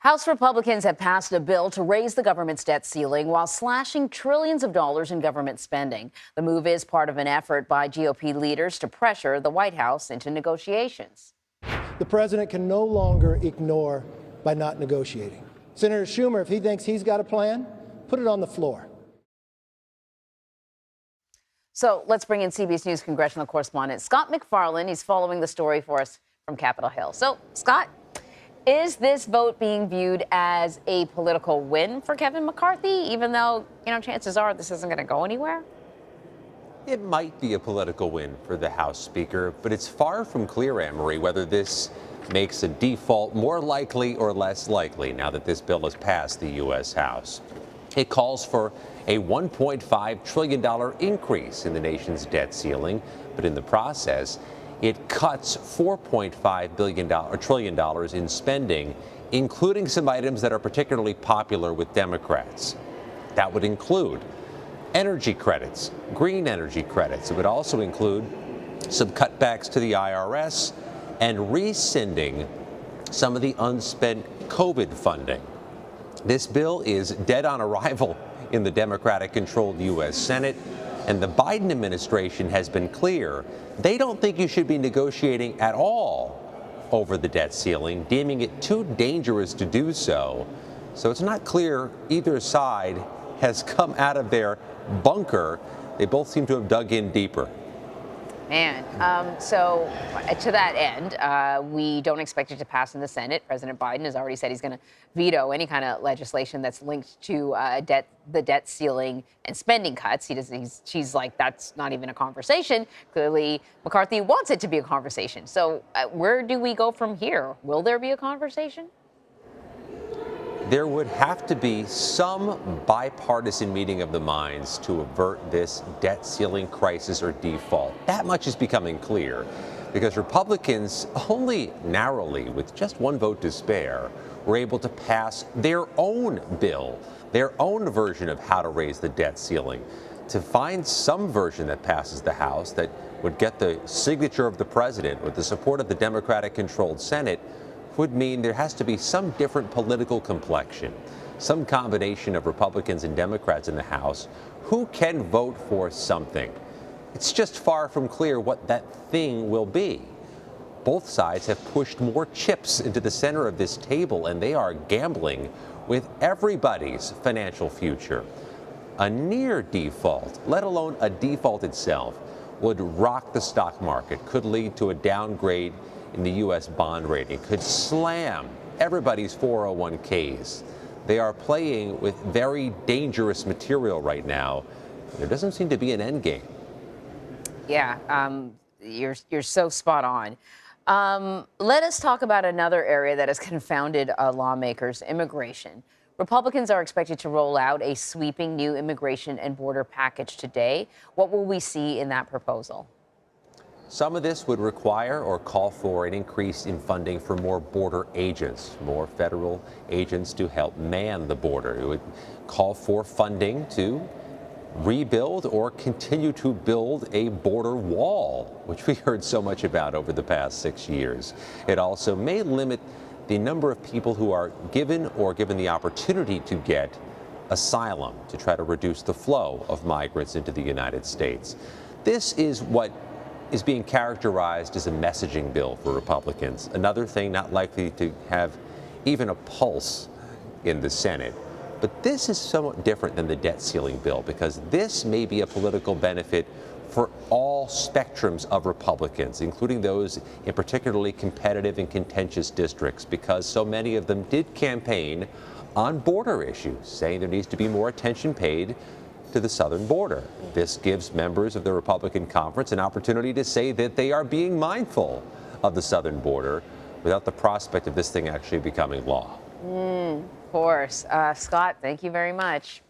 House Republicans have passed a bill to raise the government's debt ceiling while slashing trillions of dollars in government spending. The move is part of an effort by GOP leaders to pressure the White House into negotiations. The president can no longer ignore by not negotiating. Senator Schumer, if he thinks he's got a plan, put it on the floor. So let's bring in CBS News congressional correspondent Scott MacFarlane. He's following the story for us from Capitol Hill. So, Scott, is this vote being viewed as a political win for Kevin McCarthy, even though, chances are this isn't going to go anywhere? It might be a political win for the House Speaker, but it's far from clear, Anne-Marie, whether this makes a default more likely or less likely now that this bill has passed the U.S. House. It calls for a $1.5 trillion increase in the nation's debt ceiling, but in the process, it cuts $4.5 trillion in spending, including some items that are particularly popular with Democrats. That would include energy credits, green energy credits. It would also include some cutbacks to the IRS and rescinding some of the unspent COVID funding. This bill is dead on arrival in the Democratic-controlled U.S. Senate, and the Biden administration has been clear they don't think you should be negotiating at all over the debt ceiling, deeming it too dangerous to do so. So it's not clear either side has come out of their bunker. They both seem to have dug in deeper. Man, so to that end, we don't expect it to pass in the Senate. President Biden has already said he's going to veto any kind of legislation that's linked to the debt ceiling and spending cuts. She's like, that's not even a conversation. Clearly, McCarthy wants it to be a conversation. So where do we go from here? Will there be a conversation? There would have to be some bipartisan meeting of the minds to avert this debt ceiling crisis or default. That much is becoming clear because Republicans only narrowly, with just one vote to spare, were able to pass their own bill, their own version of how to raise the debt ceiling. To find some version that passes the House that would get the signature of the president with the support of the Democratic-controlled Senate would mean there has to be some different political complexion, some combination of Republicans and Democrats in the House who can vote for something. It's just far from clear what that thing will be. Both sides have pushed more chips into the center of this table, and they are gambling with everybody's financial future. A near default, let alone a default itself, would rock the stock market, could lead to a downgrade in the U.S. bond rating, could slam everybody's 401ks. They are playing with very dangerous material right now. There doesn't seem to be an end game. Yeah, you're so spot on. Let us talk about another area that has confounded lawmakers, immigration. Republicans are expected to roll out a sweeping new immigration and border package today. What will we see in that proposal? Some of this would require or call for an increase in funding for more border agents, more federal agents to help man the border. It would call for funding to rebuild or continue to build a border wall, which we heard so much about over the past 6 years. It also may limit the number of people who are given or given the opportunity to get asylum to try to reduce the flow of migrants into the United States. This is what is being characterized as a messaging bill for Republicans, another thing not likely to have even a pulse in the Senate. But this is somewhat different than the debt ceiling bill because this may be a political benefit for all spectrums of Republicans, including those in particularly competitive and contentious districts, because so many of them did campaign on border issues, saying there needs to be more attention paid to the southern border. This gives members of the Republican conference an opportunity to say that they are being mindful of the southern border without the prospect of this thing actually becoming law. Of course. Scott, thank you very much.